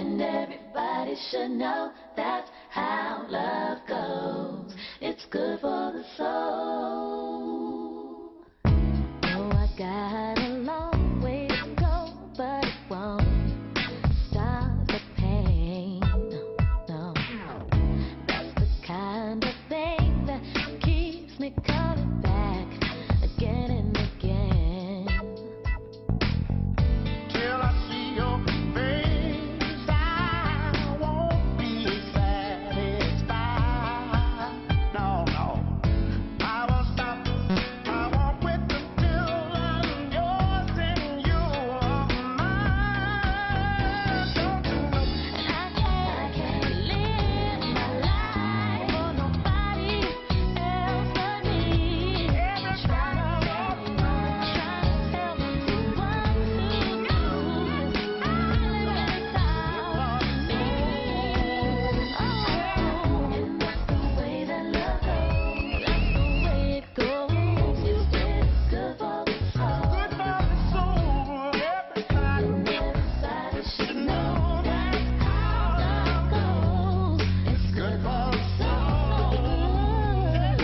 And everybody should know that's how love goes. It's good for the soul. Oh, I got a long way to go, but it won't stop the pain. No, that's the kind of thing that keeps me coming back again and again. Till I see your face, I won't be satisfied. No, no, I won't stop. I won't quit until I'm yours and you're mine. Don't you know? And I can't live my life for nobody else but me. Trying to tell me the one to do is island inside me. Oh, and that's the way that love goes. That's the way it goes. You said it's good for the soul. Good for the soul, everybody. And everybody should know that's how love goes. It's good for the soul. And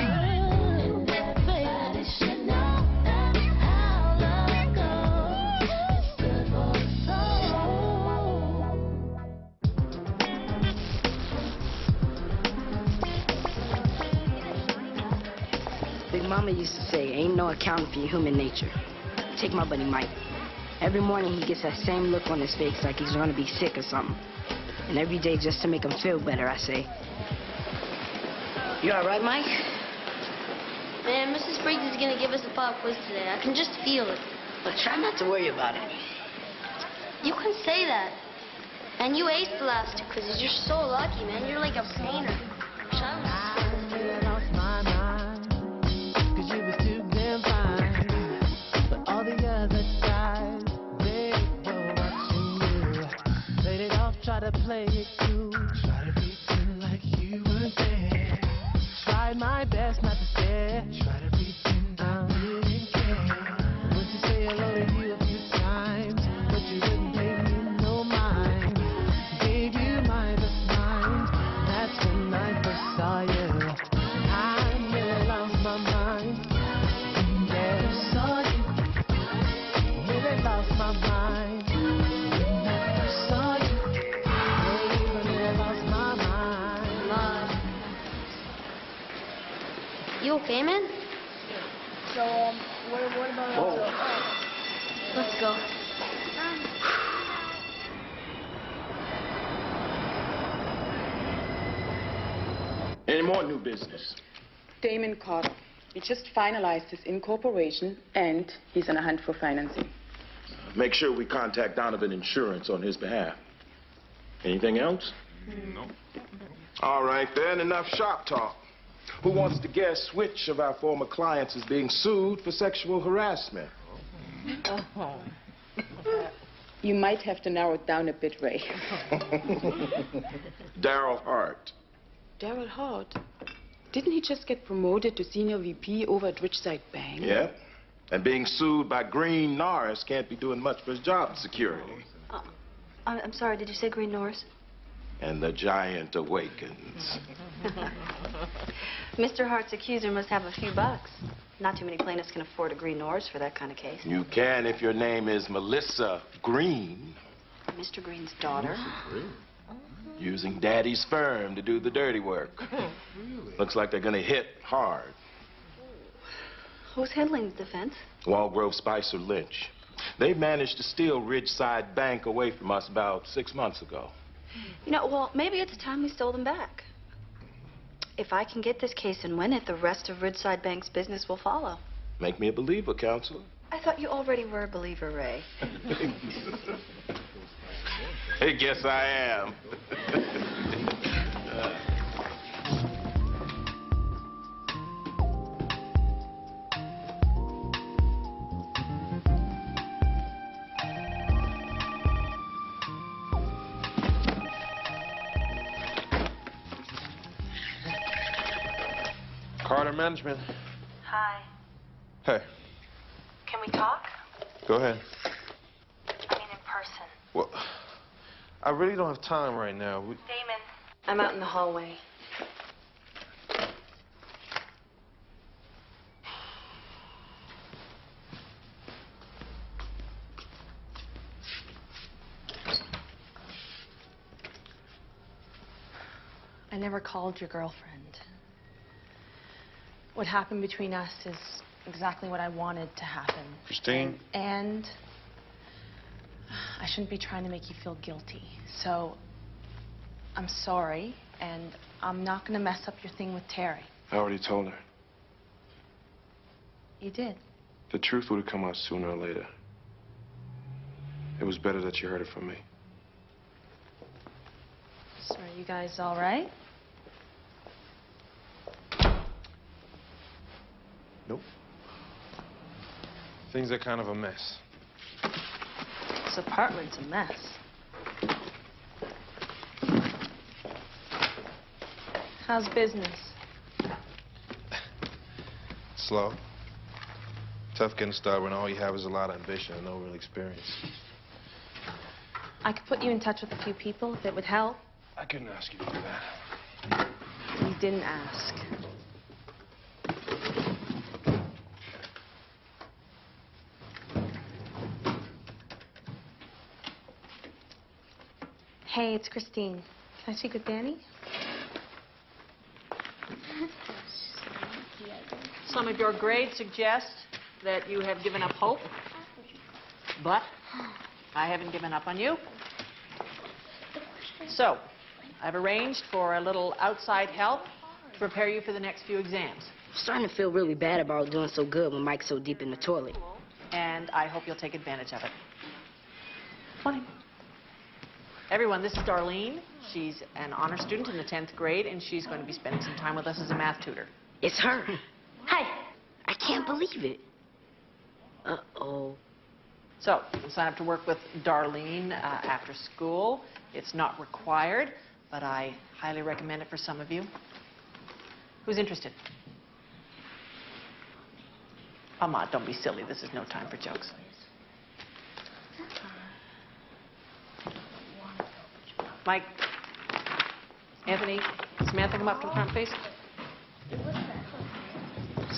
everybody should know that's how love goes. It's good for the soul. Big Mama used to say, ain't no accounting for your human nature. Take my buddy Mike. Every morning he gets that same look on his face like he's gonna be sick or something. And every day just to make him feel better, I say, you all right, Mike? Man, Mrs. Briggs is gonna give us a pop quiz today. I can just feel it. But try not to worry about it. You can say that. And you aced the last two quizzes. You're so lucky, man. You're like a painter. Wish I was. Lost my mind, 'cause you was too damn fine. But all the other guys, they were watching you. Played it off, try to play it cool. Try to pretend like you weren't there. Tried my best not to stare. Try to pretend I didn't care. Went to say hello to you a few times, but you didn't pay me no mind. Gave you my best mind. That's when I first saw you. I nearly lost my mind. Never saw you. Nearly lost my mind. Never saw you. Nearly lost my mind. Love. You okay, man? So, what about Let's go. Any more new business? Damon Carter. He just finalized his incorporation, and he's on a hunt for financing. Make sure we contact Donovan Insurance on his behalf. Anything else? No. All right, then, enough shop talk. Who wants to guess which of our former clients is being sued for sexual harassment? You might have to narrow it down a bit, Ray. Daryl Hart. Daryl Hart. Didn't he just get promoted to senior VP over at Ridgeside Bank? Yep. And being sued by Green Norris can't be doing much for his job security. I'm sorry, did you say Green Norris? And the giant awakens. Mr. Hart's accuser must have a few bucks. Not too many plaintiffs can afford a Green Norris for that kind of case. You can if your name is Melissa Green. Mr. Green's daughter. Using Daddy's firm to do the dirty work. Looks like they're gonna hit hard. Who's handling the defense? Walgrove Spicer Lynch. They managed to steal Ridgeside Bank away from us about 6 months ago. You know, well, maybe it's time we stole them back. If I can get this case and win it, the rest of Ridgeside Bank's business will follow. Make me a believer, counselor. I thought you already were a believer, Ray. I guess I am. Carter Management. Hi. Hey, Can we talk? go ahead. I mean, in person. Well, I really don't have time right now. Damon. I'm out in the hallway. I never called your girlfriend. What happened between us is exactly what I wanted to happen. Christine? And I shouldn't be trying to make you feel guilty. So I'm sorry, and I'm not going to mess up your thing with Terry. I already told her. You did. The truth would have come out sooner or later. It was better that you heard it from me. So are you guys all right? Nope. Things are kind of a mess. This apartment's a mess. How's business? Slow. Tough getting started when all you have is a lot of ambition and no real experience. I could put you in touch with a few people if it would help. I couldn't ask you to do that. You didn't ask. Hey, it's Christine. Can I speak with Danny? Some of your grades suggest that you have given up hope, but I haven't given up on you. So, I've arranged for a little outside help to prepare you for the next few exams. I'm starting to feel really bad about doing so good when Mike's so deep in the toilet. And I hope you'll take advantage of it. Fine. Everyone, this is Darlene. She's an honor student in the 10th grade, and she's going to be spending some time with us as a math tutor. It's her. Hi. I can't believe it. Uh-oh. So, you can sign up to work with Darlene after school. It's not required, but I highly recommend it for some of you. Who's interested? Ahmad, don't be silly. This is no time for jokes. Mike, Anthony, Samantha, come up to the front, please.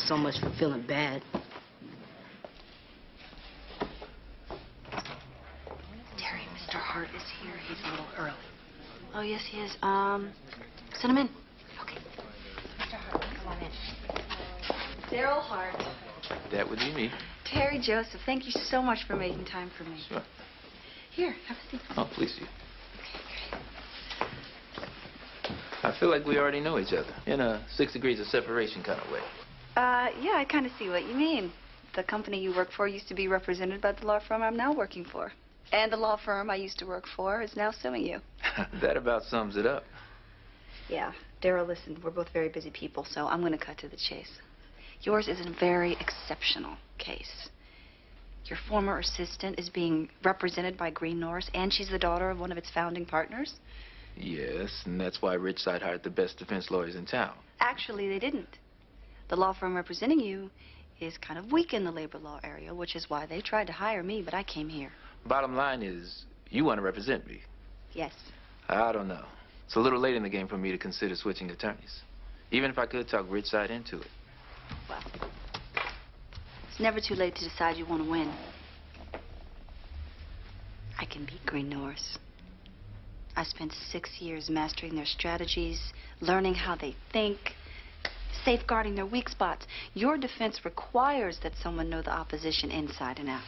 So much for feeling bad. Terry, Mr. Hart is here. He's a little early. Oh, yes, he is. Send him in. Okay. Mr. Hart, come on in. Daryl Hart. That would be me. Terry Joseph, thank you so much for making time for me. Sure. Here, have a seat. Oh, please do. I feel like we already know each other, in a 6 degrees of separation kind of way. Yeah, I kind of see what you mean. The company you work for used to be represented by the law firm I'm now working for. And the law firm I used to work for is now suing you. That about sums it up. Yeah, Daryl, listen, we're both very busy people, so I'm going to cut to the chase. Yours is a very exceptional case. Your former assistant is being represented by Green Norris, and she's the daughter of one of its founding partners. Yes, and that's why Ridgeside hired the best defense lawyers in town. Actually, they didn't. The law firm representing you is kind of weak in the labor law area, which is why they tried to hire me, but I came here. Bottom line is, you want to represent me. Yes. I don't know. It's a little late in the game for me to consider switching attorneys. Even if I could talk Ridgeside into it. Well, it's never too late to decide you want to win. I can beat Green Norris. I spent 6 years mastering their strategies, learning how they think, safeguarding their weak spots. Your defense requires that someone know the opposition inside and out.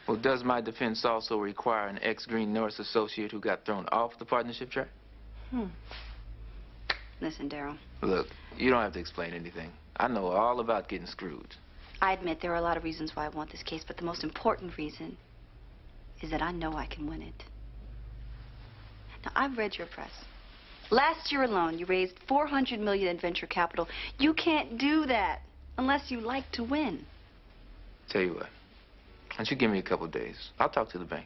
Well, does my defense also require an ex-Green Norris associate who got thrown off the partnership track? Listen, Daryl. Look, you don't have to explain anything. I know all about getting screwed. I admit there are a lot of reasons why I want this case, but the most important reason is that I know I can win it. Now, I've read your press. Last year alone, you raised $400 million in venture capital. You can't do that unless you like to win. Tell you what, why don't you give me a couple of days? I'll talk to the bank.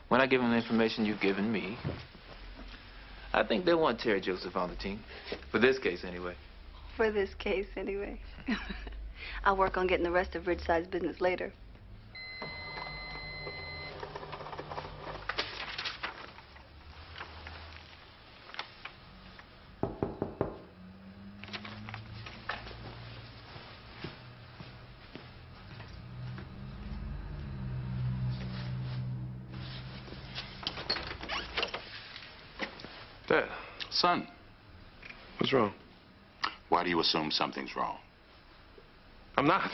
When I give them the information you've given me, I think they'll want Terry Joseph on the team. For this case, anyway. For this case, anyway. I'll work on getting the rest of Ridgeside's business later. Dad. Son. What's wrong? Why do you assume something's wrong? I'm not.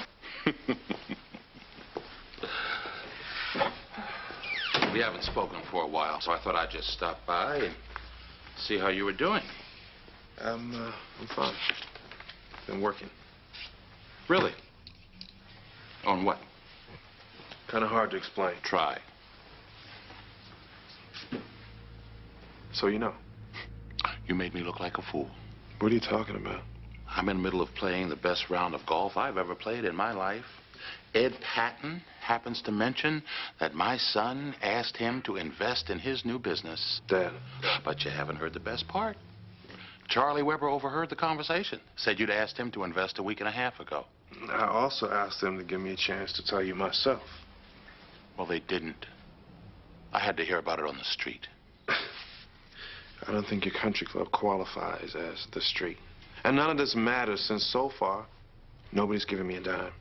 We haven't spoken for a while, so I thought I'd just stop by and see how you were doing. I'm fine. Been working. Really? On what? Kind of hard to explain. Try. So you know. You made me look like a fool. What are you talking about? I'm in the middle of playing the best round of golf I've ever played in my life. Ed Patton happens to mention that my son asked him to invest in his new business. Dad. But you haven't heard the best part. Charlie Weber overheard the conversation. Said you'd asked him to invest a week and a half ago. I also asked them to give me a chance to tell you myself. Well, they didn't. I had to hear about it on the street. I don't think your country club qualifies as the street. And none of this matters since so far, nobody's given me a dime.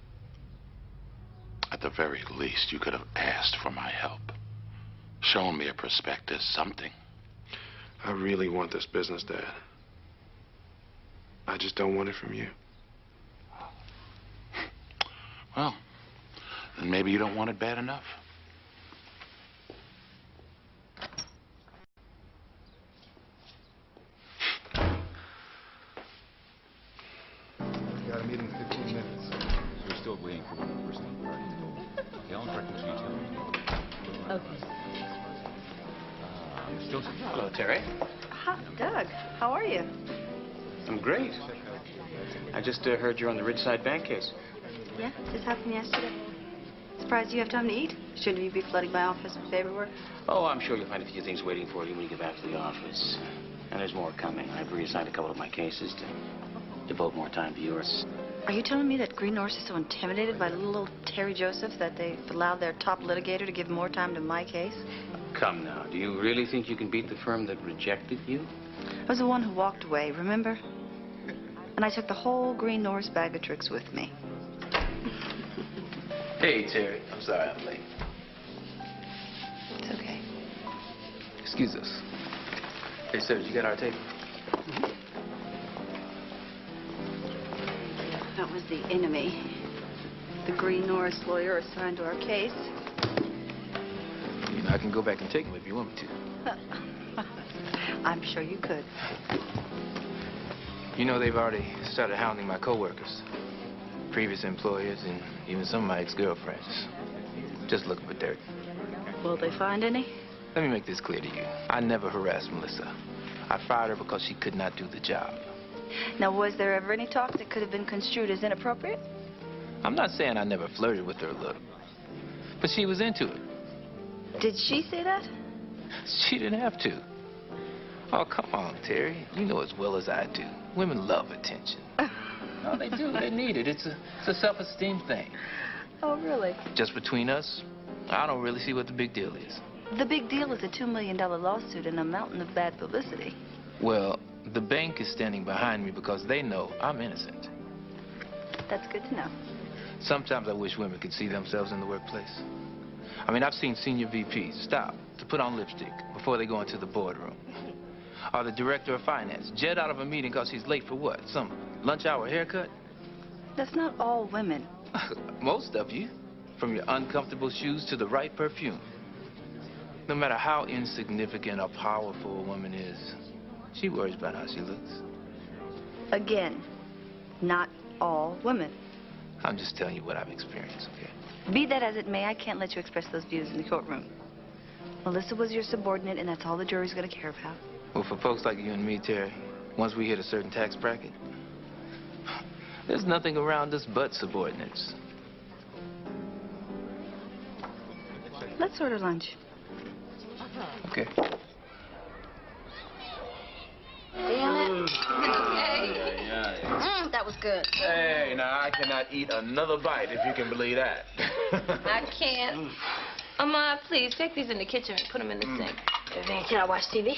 At the very least, you could have asked for my help. Shown me a prospectus, something. I really want this business, Dad. I just don't want it from you. Well, then maybe you don't want it bad enough. Got a meeting in 15 minutes. We're still waiting for one person on the party. Okay, I'll direct them to you. Okay. Hello, Terry. Hi, Doug. How are you? I'm great. I just heard you're on the Ridgeside Bank case. Yeah, just happened yesterday. Surprised you have time to eat? Shouldn't you be flooding my office with paperwork? Oh, I'm sure you'll find a few things waiting for you when you get back to the office. And there's more coming. I've reassigned a couple of my cases to devote more time to yours. Are you telling me that Green Norris is so intimidated by little old Terry Joseph that they've allowed their top litigator to give more time to my case? Come now, do you really think you can beat the firm that rejected you? I was the one who walked away, remember? And I took the whole Green Norris bag of tricks with me. Hey, Terry. I'm sorry I'm late. It's okay. Excuse us. Hey, sir, did you get our table? That was the enemy. The Green Norris lawyer assigned to our case. You know, I can go back and take them if you want me to. I'm sure you could. You know, they've already started hounding my coworkers, previous employers, and even some of my ex-girlfriends. Just looking for dirt. Will they find any? Let me make this clear to you. I never harassed Melissa. I fired her because she could not do the job. Now, was there ever any talk that could have been construed as inappropriate? I'm not saying I never flirted with her a little, but she was into it. Did she say that? She didn't have to. Oh, come on, Terry. You know as well as I do. Women love attention. No, they do. They need it. It's a self-esteem thing. Oh, really? Just between us, I don't really see what the big deal is. The big deal is a $2 million lawsuit and a mountain of bad publicity. Well, the bank is standing behind me because they know I'm innocent. That's good to know. Sometimes I wish women could see themselves in the workplace. I mean, I've seen senior VPs stop to put on lipstick before they go into the boardroom. Or the director of finance jet out of a meeting because he's late for what? Some lunch hour haircut? That's not all women. Most of you. From your uncomfortable shoes to the right perfume. No matter how insignificant or powerful a woman is, she worries about how she looks. Again, not all women. I'm just telling you what I've experienced, okay? Be that as it may, I can't let you express those views in the courtroom. Melissa was your subordinate, and that's all the jury's going to care about. Well, for folks like you and me, Terry, once we hit a certain tax bracket, there's nothing around us but subordinates. Let's order lunch. Okay. Damn it. That was good. Hey, now I cannot eat another bite if you can believe that. I can't. Please take these in the kitchen and put them in the sink. Can I watch TV?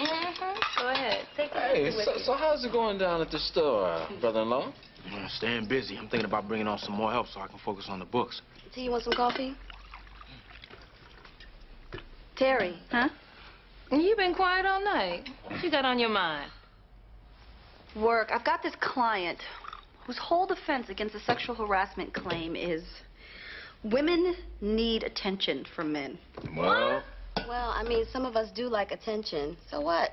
Go ahead. Take them Hey, with you. so how's it going down at the store, brother-in-law? Staying busy. I'm thinking about bringing on some more help so I can focus on the books. So you want some coffee? Terry. Huh? You've been quiet all night. What you got on your mind? Work. I've got this client whose whole defense against a sexual harassment claim is women need attention from men. Well, I mean, some of us do like attention. So what?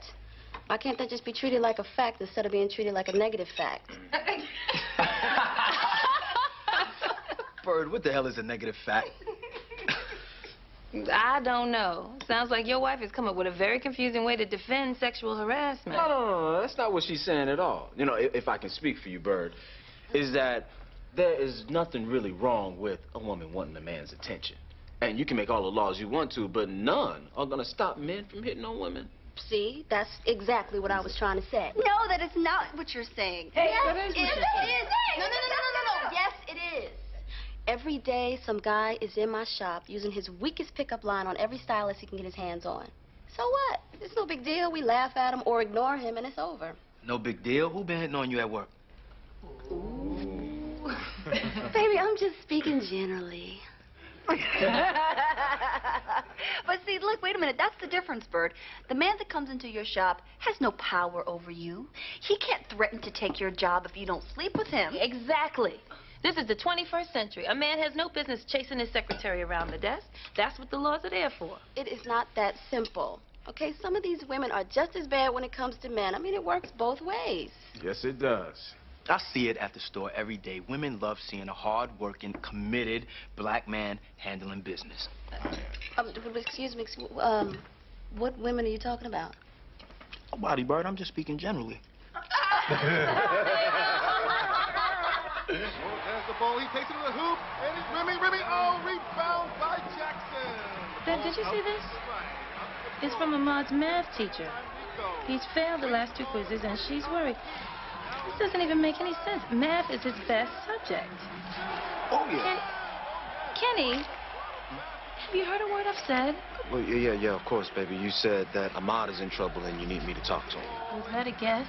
Why can't that just be treated like a fact instead of being treated like a negative fact? Bird, what the hell is a negative fact? I don't know. Sounds like your wife has come up with a very confusing way to defend sexual harassment. No, that's not what she's saying at all. You know, if I can speak for you, Bird, is that there is nothing really wrong with a woman wanting a man's attention. And you can make all the laws you want to, but none are gonna stop men from hitting on women. See, that's exactly what I was trying to say. No, that is not what you're saying. Hey, yes, that is what you're saying. No. Yes, it is. Every day, some guy is in my shop using his weakest pickup line on every stylist he can get his hands on. So what? It's no big deal. We laugh at him or ignore him, and it's over. No big deal. Who been hitting on you at work? Baby, I'm just speaking generally. But see, look, wait a minute. That's the difference, Bird. The man that comes into your shop has no power over you. He can't threaten to take your job if you don't sleep with him. Exactly. This is the 21st century. A man has no business chasing his secretary around the desk. That's what the laws are there for. It is not that simple. Okay, some of these women are just as bad when it comes to men. I mean, it works both ways. Yes, it does. I see it at the store every day. Women love seeing a hard-working, committed black man handling business. Excuse me. What women are you talking about? Nobody, Bird. I'm just speaking generally. Has the ball, he takes it to the hoop, and it's Remy, oh, rebound by Jackson. Ben, did you see this? It's from Ahmad's math teacher. He's failed the last 2 quizzes, and she's worried. This doesn't even make any sense. Math is his best subject. Oh, yeah. Kenny, have you heard a word I've said? Well, yeah, of course, baby. You said that Ahmad is in trouble and you need me to talk to him. Was that a guess?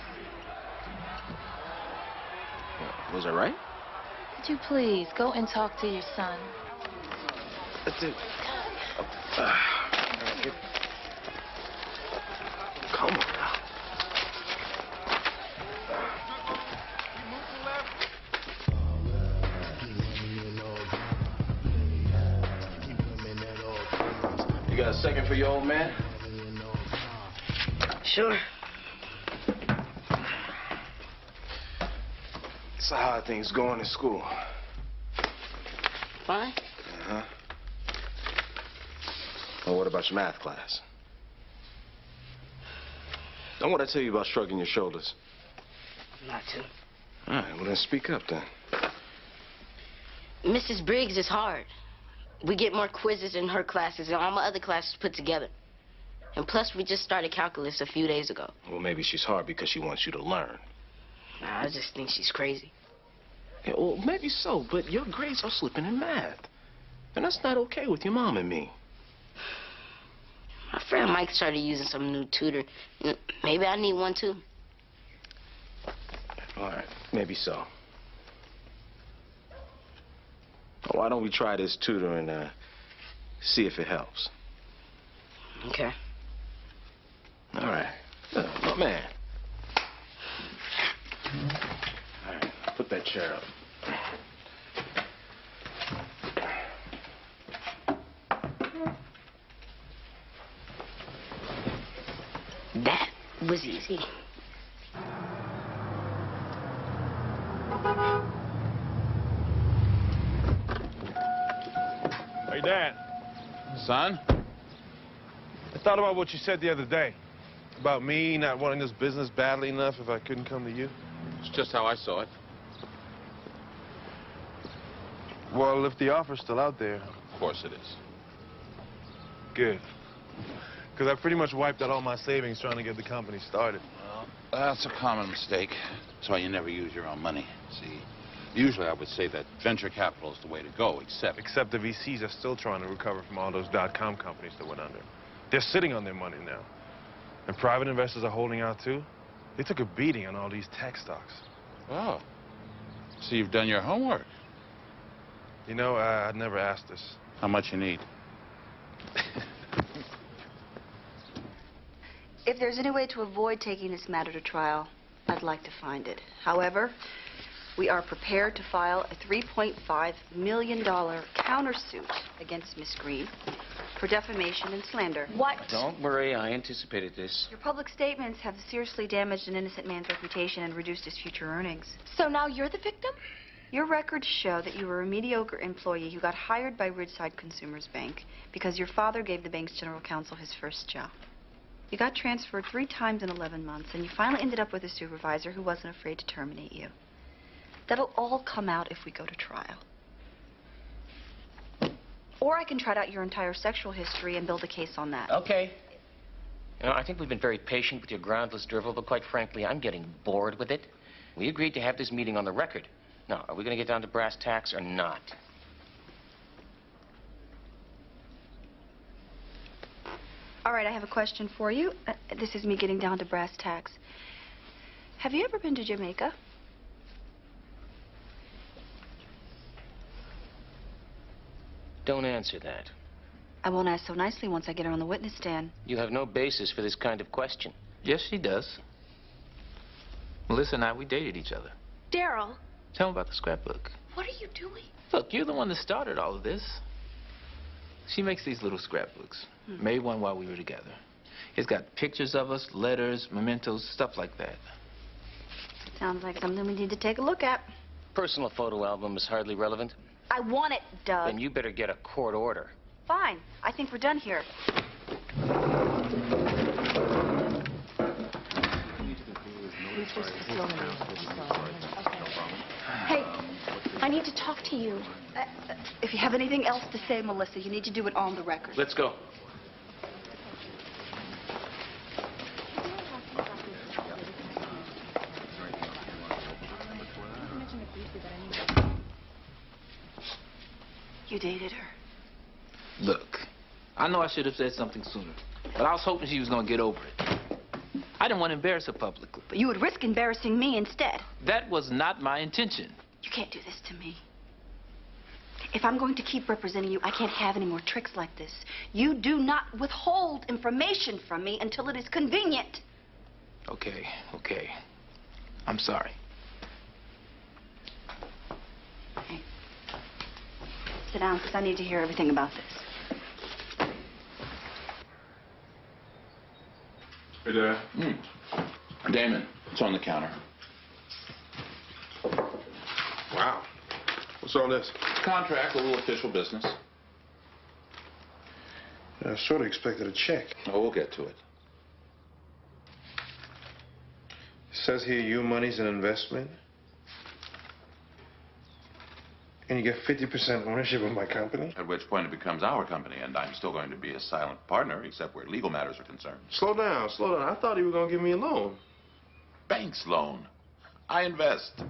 Was that right? Would you please go and talk to your son? Come on now. You got a second for your old man? Sure. So how are things going in school? Fine. Uh-huh. Well, what about your math class? Don't want to tell you about shrugging your shoulders. Not to. All right, well, then speak up, then. Mrs. Briggs is hard. We get more quizzes in her classes than all my other classes put together. And plus, we just started calculus a few days ago. Well, maybe she's hard because she wants you to learn. Nah, I just think she's crazy. Yeah, well, maybe so, but your grades are slipping in math. And that's not okay with your mom and me. My friend Mike started using some new tutor. Maybe I need one, too. All right, maybe so. Why don't we try this tutor and see if it helps? Okay. All right. My man. All right, put that chair up. That was easy. Hey, Dad. Son? I thought about what you said the other day. About me not wanting this business badly enough if I couldn't come to you. It's just how I saw it. Well, if the offer's still out there. Of course it is. Good. Because I pretty much wiped out all my savings trying to get the company started. Well, that's a common mistake. That's why you never use your own money. See, usually I would say that venture capital is the way to go, except the VCs are still trying to recover from all those .com companies that went under. They're sitting on their money now. And private investors are holding out, too. They took a beating on all these tech stocks. Oh. So you've done your homework. You know, I'd never asked this. How much you need? If there's any way to avoid taking this matter to trial, I'd like to find it. However, we are prepared to file a $3.5 million countersuit against Miss Green for defamation and slander. What? Don't worry, I anticipated this. Your public statements have seriously damaged an innocent man's reputation and reduced his future earnings. So now you're the victim? Your records show that you were a mediocre employee who got hired by Ridgeside Consumers Bank because your father gave the bank's general counsel his first job. You got transferred 3 times in 11 months, and you finally ended up with a supervisor who wasn't afraid to terminate you. That'll all come out if we go to trial. Or I can trot out your entire sexual history and build a case on that. Okay. You know, I think we've been very patient with your groundless drivel, but quite frankly, I'm getting bored with it. We agreed to have this meeting on the record. Now, are we going to get down to brass tacks or not? All right, I have a question for you. This is me getting down to brass tacks. Have you ever been to Jamaica? Don't answer that. I won't ask so nicely once I get her on the witness stand. You have no basis for this kind of question. Yes, she does. Melissa and I, we dated each other. Daryl, Tell me about the scrapbook. what are you doing? Look, you're the one that started all of this. She makes these little scrapbooks. Made one while we were together. It's got pictures of us, letters, mementos, stuff like that. Sounds like something we need to take a look at. Personal photo album is hardly relevant. I want it, Doug. Then you better get a court order. Fine. I think we're done here. Hey, I need to talk to you. If you have anything else to say, Melissa, you need to do it on the record. Let's go. You dated her. Look, I know I should have said something sooner, but I was hoping she was going to get over it. I didn't want to embarrass her publicly. But you would risk embarrassing me instead. That was not my intention. You can't do this to me. If I'm going to keep representing you, I can't have any more tricks like this. You do not withhold information from me until it is convenient. Okay, okay. I'm sorry. Okay. Sit down, because I need to hear everything about this. Hey there. Damon, it's on the counter. Wow. What's all this? Contract, a little official business. I sort of expected a check. Oh, we'll get to it. It says here your money's an investment. And you get 50% ownership of my company? At which point it becomes our company, and I'm still going to be a silent partner, except where legal matters are concerned. Slow down, slow down. I thought he was going to give me a loan. Bank's loan. I invest.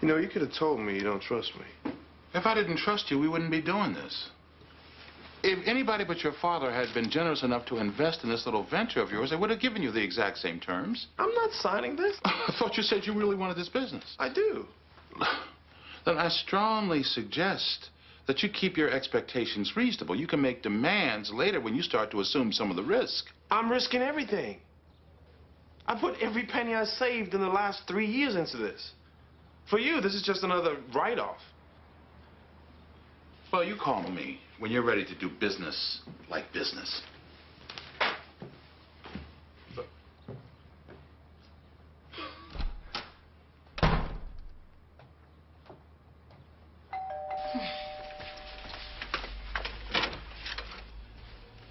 You know, you could have told me you don't trust me. If I didn't trust you, we wouldn't be doing this. If anybody but your father had been generous enough to invest in this little venture of yours, they would have given you the exact same terms. I'm not signing this. I thought you said you really wanted this business. I do. Then I strongly suggest that you keep your expectations reasonable. You can make demands later when you start to assume some of the risk. I'm risking everything. I put every penny I saved in the last 3 years into this. For you, this is just another write-off. Well, you call me when you're ready to do business like business.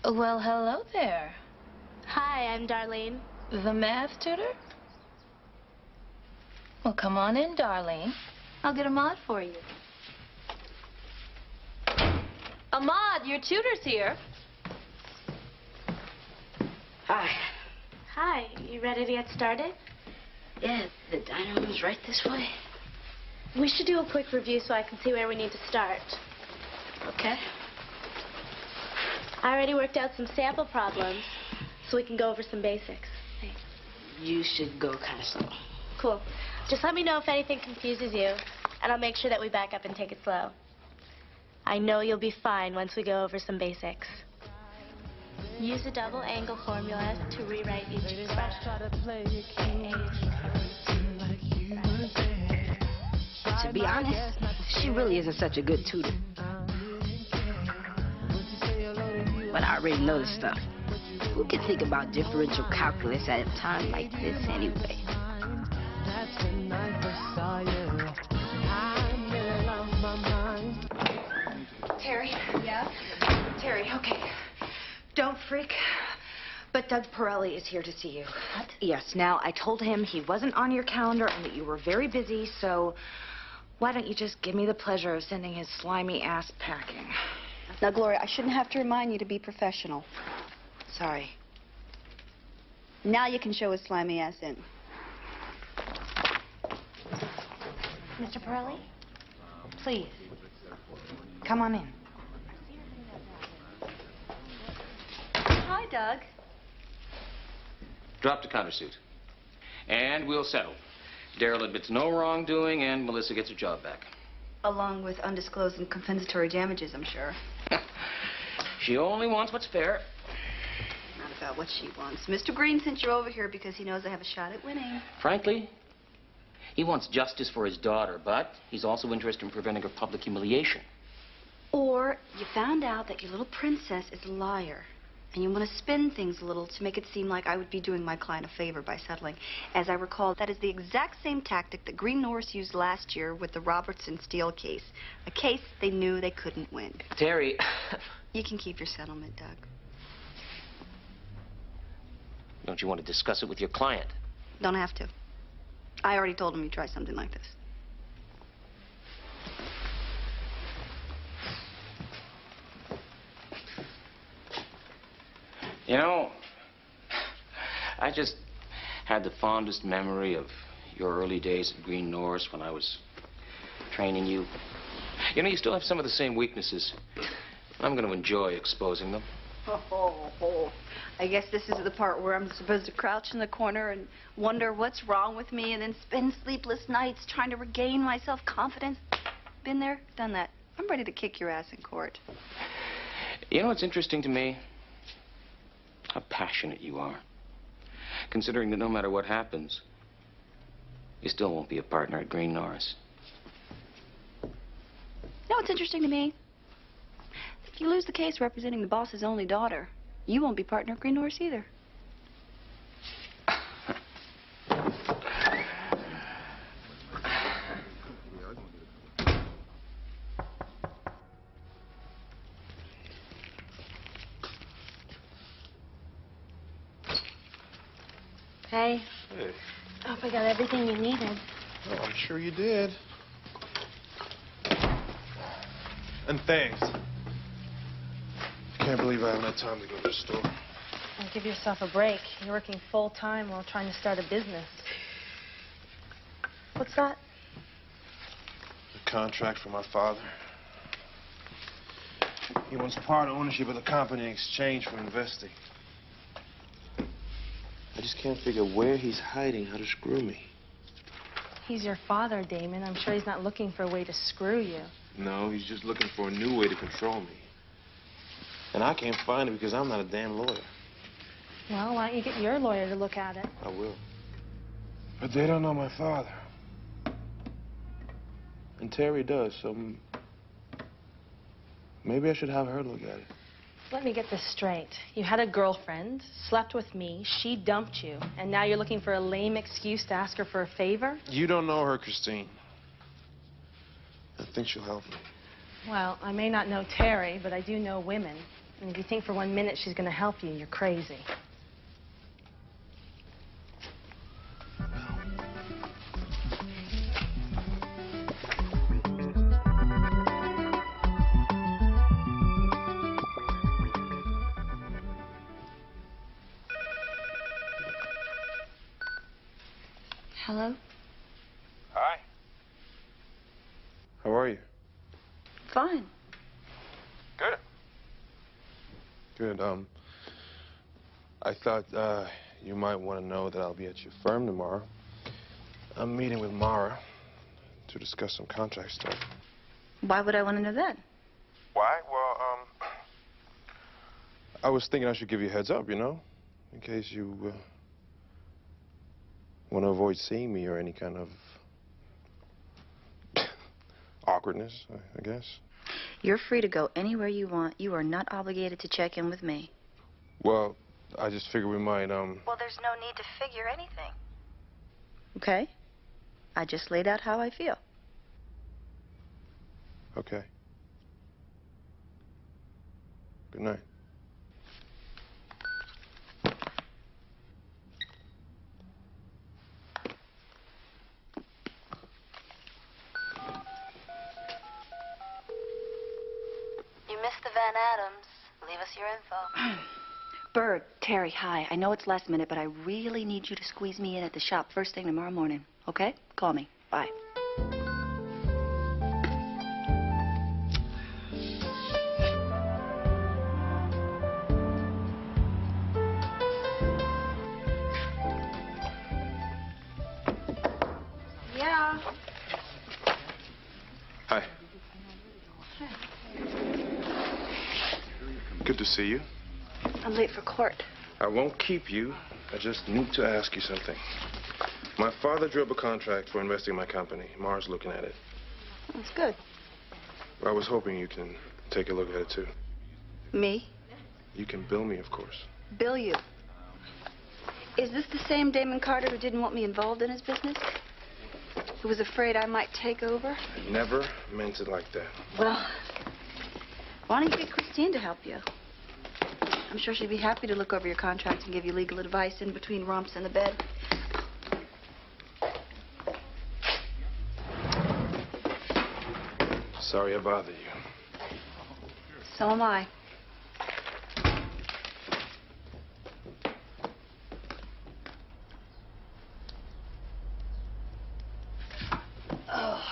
Well, hello there. Hi, I'm Darlene. The math tutor? Well, come on in, Darlene. I'll get Ahmad for you. Ahmad, your tutor's here. Hi. Hi, you ready to get started? Yeah, the dining room's right this way. We should do a quick review so I can see where we need to start. Okay. I already worked out some sample problems, so we can go over some basics. Thanks. You should go kind of slow. Cool. Just let me know if anything confuses you, and I'll make sure that we back up and take it slow. I know you'll be fine once we go over some basics. Use the double angle formula to rewrite each expression. To be honest, she really isn't such a good tutor. But I already know this stuff. Who can think about differential calculus at a time like this anyway? Terry? Yeah? Terry, okay. Don't freak. But Doug Pirelli is here to see you. What? Yes, now I told him he wasn't on your calendar and that you were very busy, so why don't you just give me the pleasure of sending his slimy ass packing? Now, Gloria, I shouldn't have to remind you to be professional. Sorry. Now you can show his slimy ass in. Mr. Pirelli? Please. Come on in. Hi, Doug. Drop the countersuit. And we'll settle. Daryl admits no wrongdoing, and Melissa gets her job back. Along with undisclosed and compensatory damages, I'm sure. She only wants what's fair. Not about what she wants. Mr. Green sent you over here because he knows I have a shot at winning. Frankly, he wants justice for his daughter, but he's also interested in preventing her public humiliation. Or you found out that your little princess is a liar, and you want to spin things a little to make it seem like I would be doing my client a favor by settling. As I recall, that is the exact same tactic that Green Norris used last year with the Robertson Steele case. A case they knew they couldn't win. Terry... You can keep your settlement, Doug. Don't you want to discuss it with your client? Don't have to. I already told him you'd try something like this. You know, I just had the fondest memory of your early days at Green Norris when I was training you. You know, you still have some of the same weaknesses. I'm going to enjoy exposing them. I guess this is the part where I'm supposed to crouch in the corner and wonder what's wrong with me and then spend sleepless nights trying to regain my self-confidence. Been there, done that. I'm ready to kick your ass in court. You know what's interesting to me? How passionate you are. Considering that no matter what happens, you still won't be a partner at Green Norris. You know what's interesting to me? If you lose the case representing the boss's only daughter, you won't be partner at Green Norris either. Hey. Hey. Hope I got everything you needed. Oh, I'm sure you did. And thanks. Can't believe I haven't had time to go to the store. Well, give yourself a break. You're working full-time while trying to start a business. What's that? The contract for my father. He wants part ownership of the company in exchange for investing. I just can't figure where he's hiding how to screw me. He's your father, Damon. I'm sure he's not looking for a way to screw you. No, he's just looking for a new way to control me. And I can't find it because I'm not a damn lawyer. Well, why don't you get your lawyer to look at it? I will. But they don't know my father. And Terry does, so maybe I should have her look at it. Let me get this straight. You had a girlfriend, slept with me, she dumped you, and now you're looking for a lame excuse to ask her for a favor? You don't know her, Christine. I think she'll help me. Well, I may not know Terry, but I do know women. And if you think for 1 minute she's going to help you, you're crazy. Hello? Hi. How are you? Fine. Good. Good. I thought you might want to know that I'll be at your firm tomorrow. I'm meeting with Mara to discuss some contract stuff. Why would I want to know that? Why? Well, I was thinking I should give you a heads up, you know, in case you want to avoid seeing me or any kind of awkwardness, I guess. You're free to go anywhere you want. You are not obligated to check in with me. Well, I just figured we might, Well, there's no need to figure anything. Okay? I just laid out how I feel. Okay. Good night. You missed the Van Adams. Leave us your info. Bird, Terry, hi. I know it's last minute, but I really need you to squeeze me in at the shop first thing tomorrow morning. Okay? Call me. Bye. Yeah. Hi. Good to see you. I'm late for court. I won't keep you. I just need to ask you something. My father drew up a contract for investing in my company. Mara's looking at it. That's good. I was hoping you can take a look at it, too. Me? You can bill me, of course. Bill you. Is this the same Damon Carter who didn't want me involved in his business? Who was afraid I might take over? I never meant it like that. Well, why don't you get Christine to help you? I'm sure she'd be happy to look over your contract and give you legal advice in between romps in the bed. Sorry I bothered you. So am I. Oh.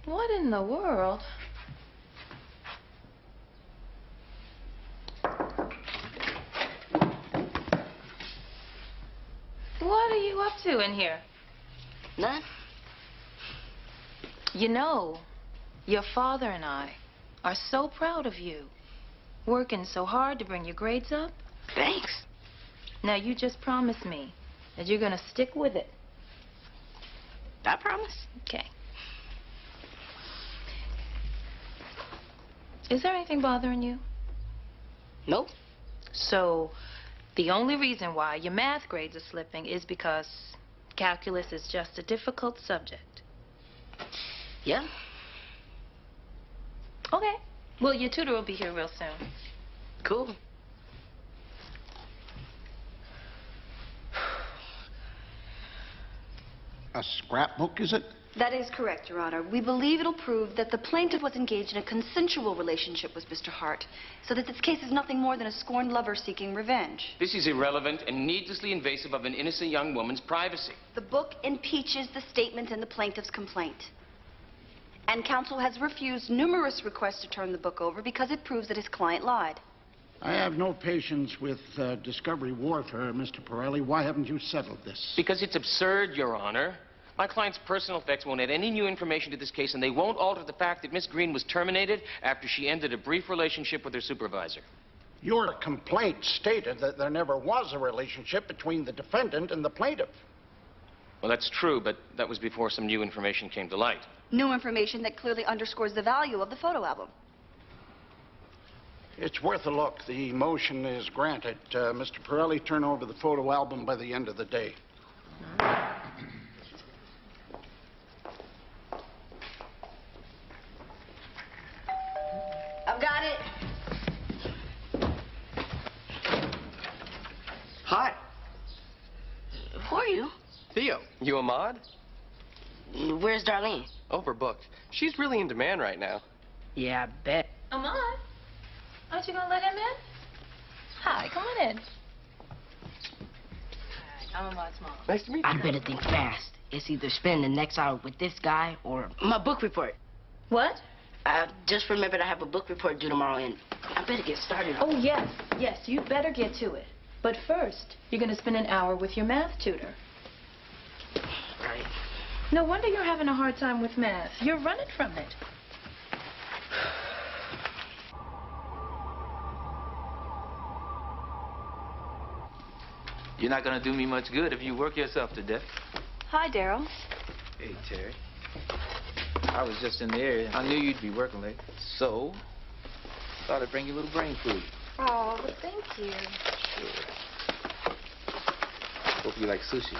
What in the world? What are you up to in here? None. You know, your father and I are so proud of you. Working so hard to bring your grades up. Thanks. Now, you just promise me that you're gonna stick with it. I promise. Okay. Is there anything bothering you? Nope. So, the only reason why your math grades are slipping is because calculus is just a difficult subject. Yeah. Okay. Well, your tutor will be here real soon. Cool. A scrapbook, is it? That is correct, Your Honor. We believe it'll prove that the plaintiff was engaged in a consensual relationship with Mr. Hart, so that this case is nothing more than a scorned lover seeking revenge. This is irrelevant and needlessly invasive of an innocent young woman's privacy. The book impeaches the statement in the plaintiff's complaint. And counsel has refused numerous requests to turn the book over because it proves that his client lied. I have no patience with discovery warfare, Mr. Pirelli. Why haven't you settled this? Because it's absurd, Your Honor. My client's personal effects won't add any new information to this case, and they won't alter the fact that Miss Green was terminated after she ended a brief relationship with her supervisor. Your complaint stated that there never was a relationship between the defendant and the plaintiff. Well, that's true, but that was before some new information came to light. New information that clearly underscores the value of the photo album. It's worth a look. The motion is granted. Mr. Pirelli, turn over the photo album by the end of the day. I've got it. Hi. Who are you? Theo. You Ahmad? Where's Darlene? Overbooked. She's really in demand right now. Yeah, I bet. Ahmad, aren't you gonna let him in? Hi, come on in. Hi, I'm Ahmad's mom. Nice to meet you. I better think fast. It's either spend the next hour with this guy or my book report. What? I just remembered I have a book report due tomorrow, and I better get started. Oh, yes, yes, you better get to it. But first, you're gonna spend an hour with your math tutor. Right. No wonder you're having a hard time with math. You're running from it. You're not gonna do me much good if you work yourself to death. Hi, Daryl. Hey, Terry. I was just in the area. I knew you'd be working late, so thought I'd bring you a little brain food. Oh, well, thank you. Sure. Hope you like sushi.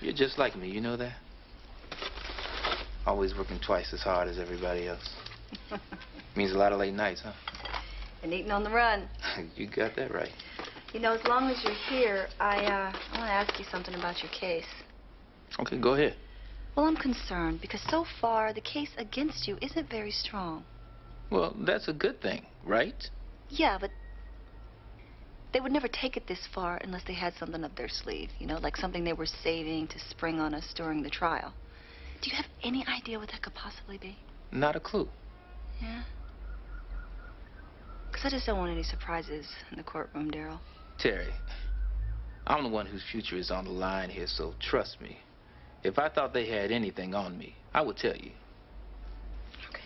You're just like me, you know that? Always working twice as hard as everybody else. Means a lot of late nights, huh? And eating on the run. You got that right. You know, as long as you're here, I want to ask you something about your case. Okay, go ahead. Well, I'm concerned because so far the case against you isn't very strong. Well, that's a good thing, right? Yeah, but they would never take it this far unless they had something up their sleeve, you know, like something they were saving to spring on us during the trial. Do you have any idea what that could possibly be? Not a clue. Yeah? Because I just don't want any surprises in the courtroom, Daryl. Terry, I'm the one whose future is on the line here, so trust me. If I thought they had anything on me, I would tell you. Okay.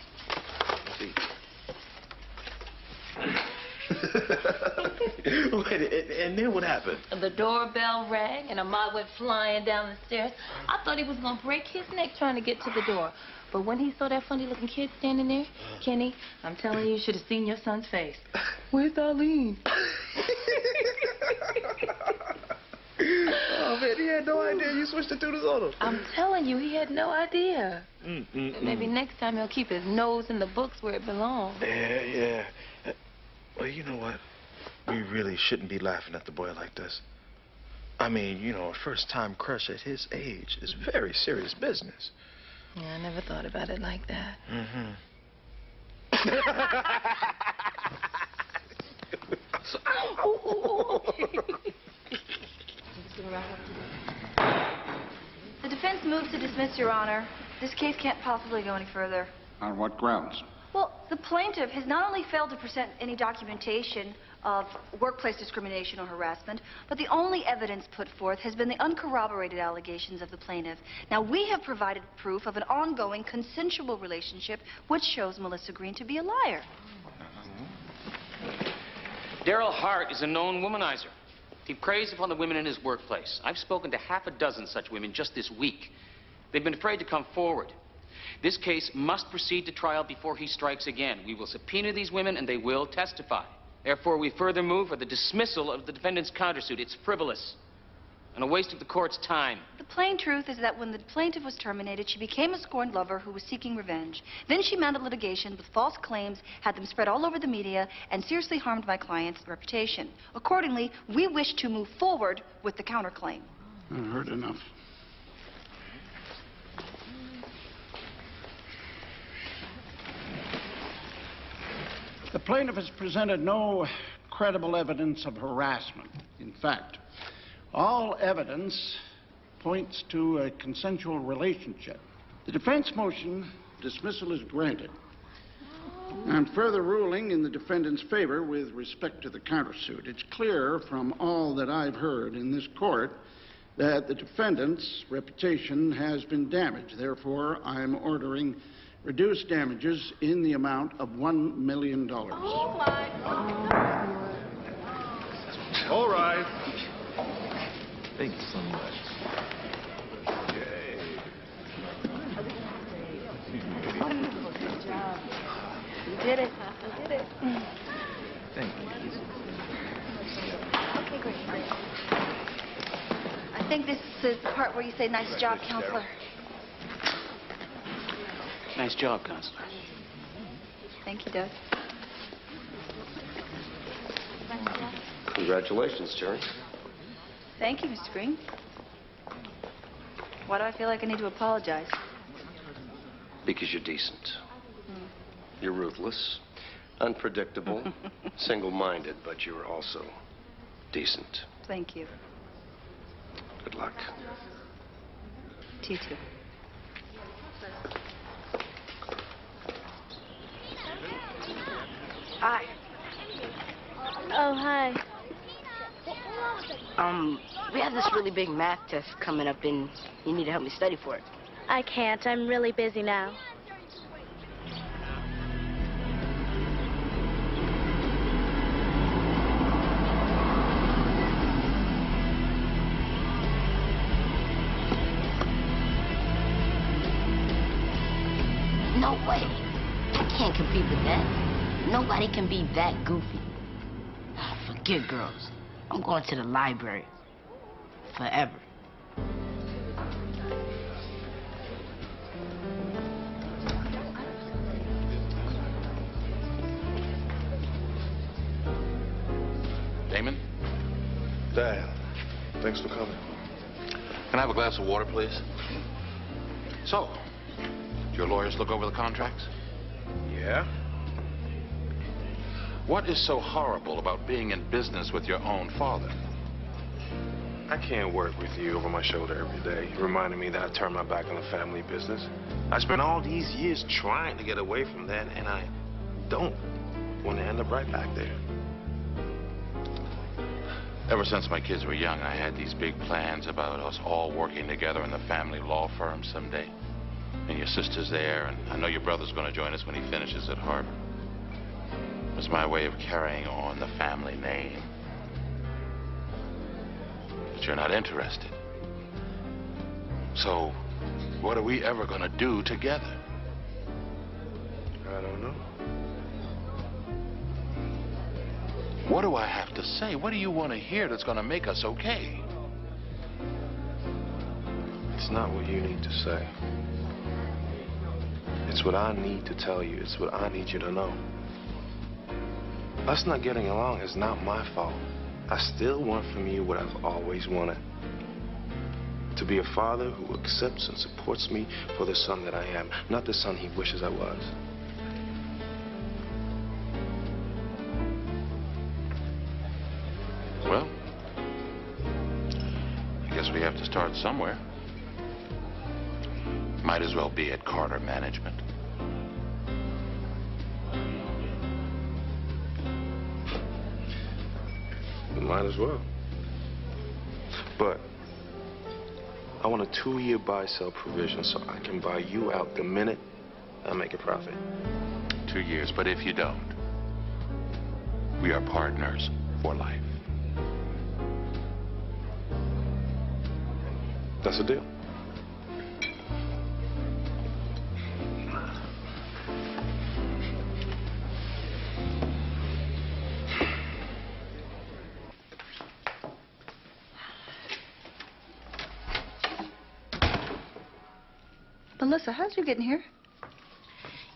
Wait, and then what happened? The doorbell rang and Ahmad went flying down the stairs. I thought he was gonna break his neck trying to get to the door. But when he saw that funny-looking kid standing there, Kenny, I'm telling you, you should have seen your son's face. Where's Darlene? Oh, man, he had no idea you switched the tutors on him. I'm telling you, he had no idea. And Maybe next time he'll keep his nose in the books where it belongs. Yeah. Well, you know what? We really shouldn't be laughing at the boy like this. I mean, you know, a first-time crush at his age is very serious business. Yeah, I never thought about it like that. Mm-hmm. The defense moves to dismiss, Your Honor. This case can't possibly go any further. On what grounds? Well, the plaintiff has not only failed to present any documentation of workplace discrimination or harassment, but the only evidence put forth has been the uncorroborated allegations of the plaintiff. Now, we have provided proof of an ongoing consensual relationship which shows Melissa Green to be a liar. Daryl Hart is a known womanizer. He preys upon the women in his workplace. I've spoken to half a dozen such women just this week. They've been afraid to come forward. This case must proceed to trial before he strikes again. We will subpoena these women and they will testify. Therefore, we further move for the dismissal of the defendant's countersuit. It's frivolous and a waste of the court's time. The plain truth is that when the plaintiff was terminated, she became a scorned lover who was seeking revenge. Then she mounted litigation with false claims, had them spread all over the media, and seriously harmed my client's reputation. Accordingly, we wish to move forward with the counterclaim. I've heard enough. The plaintiff has presented no credible evidence of harassment. In fact, all evidence points to a consensual relationship. The defense motion dismissal is granted. On further ruling in the defendant's favor with respect to the countersuit, it's clear from all that I've heard in this court that the defendant's reputation has been damaged. Therefore, I'm ordering reduced damages in the amount of $1 million. Oh, my God. All right. Thank you so much. Wonderful. Good job. You did it. You did it. Thank you. Okay, great. I think this is the part where you say, nice job, counselor. Nice job, Counselor. Thank you, Doug. Congratulations, Terry. Thank you, Mr. Green. Why do I feel like I need to apologize? Because you're decent. You're ruthless, unpredictable, single-minded, but you're also decent. Thank you. Good luck. To you, too. Hi. Oh, hi. We have this really big math test coming up, and you need to help me study for it. I can't. I'm really busy now. No way. I can't compete with that. Nobody can be that goofy. Forget girls. I'm going to the library. Forever. Damon? Dad, thanks for coming. Can I have a glass of water, please? So, your lawyers look over the contracts? Yeah? What is so horrible about being in business with your own father? I can't work with you over my shoulder every day, reminding me that I turned my back on the family business. I spent all these years trying to get away from that, and I don't want to end up right back there. Ever since my kids were young, I had these big plans about us all working together in the family law firm someday. And your sister's there, and I know your brother's going to join us when he finishes at Harvard. It's my way of carrying on the family name. But you're not interested. So, what are we ever going to do together? I don't know. What do I have to say? What do you want to hear that's going to make us okay? It's not what you need to say. It's what I need to tell you. It's what I need you to know. Us not getting along is not my fault. I still want from you what I've always wanted. To be a father who accepts and supports me for the son that I am, not the son he wishes I was. Well, I guess we have to start somewhere. Might as well be at Carter Management. Might as well. But I want a 2-year buy-sell provision so I can buy you out the minute I make a profit. 2 years, but if you don't, we are partners for life. That's a deal. Melissa, how'd you get in here?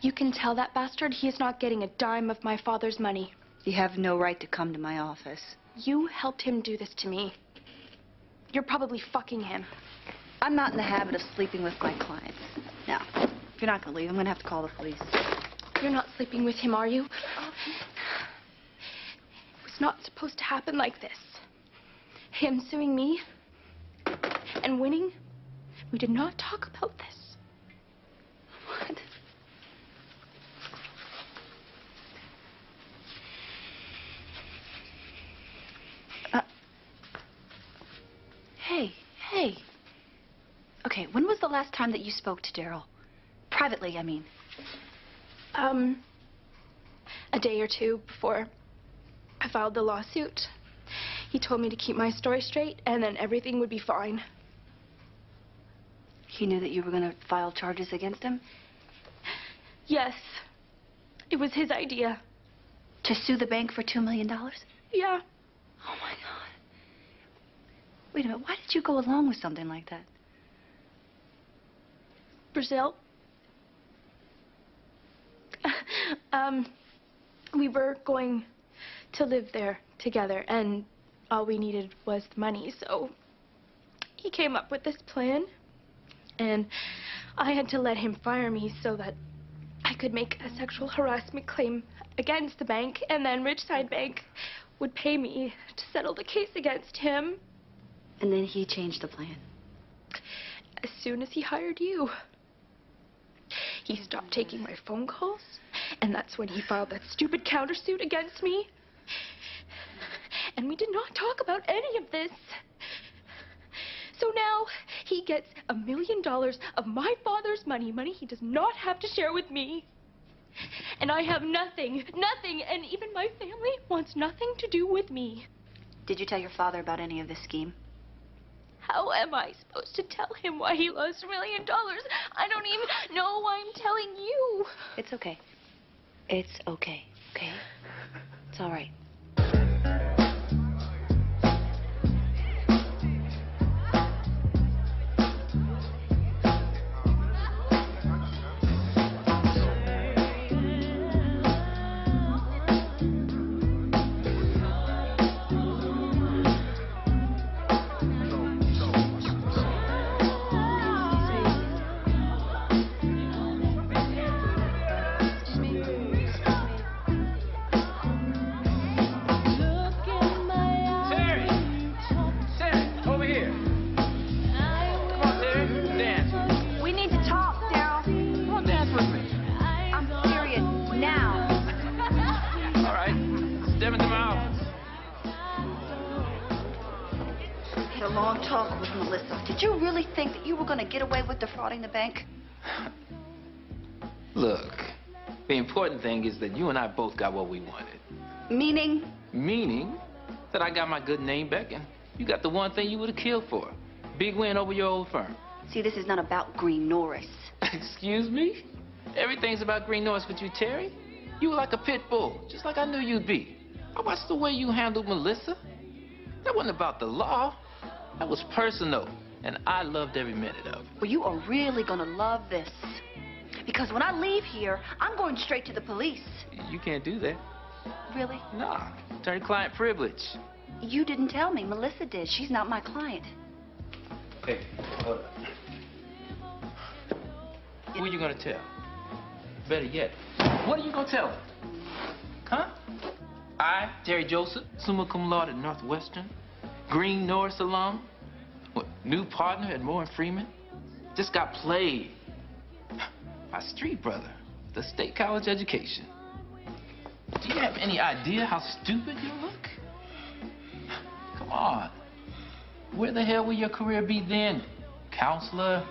You can tell that bastard he is not getting a dime of my father's money. You have no right to come to my office. You helped him do this to me. You're probably fucking him. I'm not in the habit of sleeping with my clients. Now, if you're not going to leave, I'm going to have to call the police. You're not sleeping with him, are you? It was not supposed to happen like this. Him suing me and winning. We did not talk about this. What? Hey. Okay, when was the last time that you spoke to Daryl? Privately, I mean. A day or two before I filed the lawsuit. He told me to keep my story straight, and then everything would be fine. He knew that you were going to file charges against him? Yes. It was his idea. To sue the bank for $2 million? Yeah. Oh, my God. Wait a minute, why did you go along with something like that? Brazil. We were going to live there together, and all we needed was the money, so he came up with this plan, and I had to let him fire me so that I could make a sexual harassment claim against the bank, and then Ridgeside Bank would pay me to settle the case against him. And then he changed the plan. As soon as he hired you. He stopped taking my phone calls, and that's when he filed that stupid countersuit against me. and we did not talk about any of this. So now he gets $1 million of my father's money he does not have to share with me. And I have nothing, and even my family wants nothing to do with me. Did you tell your father about any of this scheme? How am I supposed to tell him why he lost $1 million? I don't even know why I'm telling you. It's okay. It's okay, okay? It's all right. Talk with Melissa. Did you really think that you were going to get away with defrauding the bank? Look, the important thing is that you and I both got what we wanted. Meaning? Meaning that I got my good name back and you got the one thing you would have killed for. Big win over your old firm. See, this is not about Green Norris. Excuse me? Everything's about Green Norris with you, Terry. You were like a pit bull, just like I knew you'd be. I watched the way you handled Melissa. That wasn't about the law. That was personal, and I loved every minute of it. Well, you are really gonna love this. Because when I leave here, I'm going straight to the police. You can't do that. Really? Nah, attorney-client privilege. You didn't tell me. Melissa did. She's not my client. Hey, hold up. Who are you gonna tell? Better yet, what are you gonna tell her? Huh? I, Terry Joseph, summa cum laude at Northwestern, Green Norris alum, what, new partner at Moore & Freeman, just got played by street brother, the state college education. Do you have any idea how stupid you look? Come on. Where the hell will your career be then? Counselor?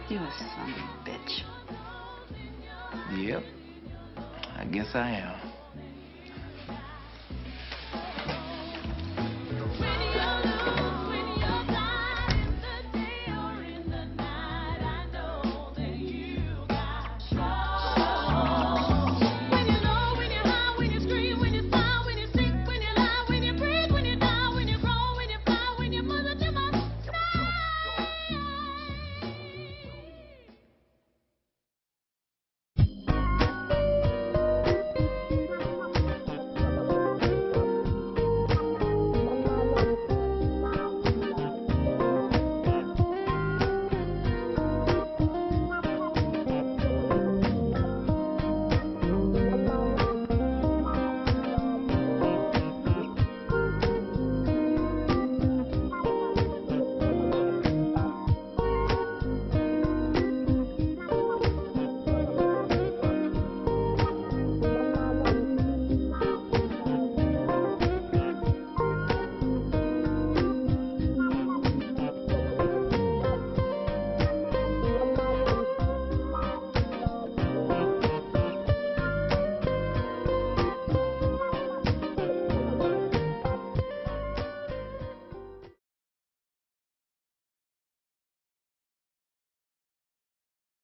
You a son of a bitch. Yep. I guess I am.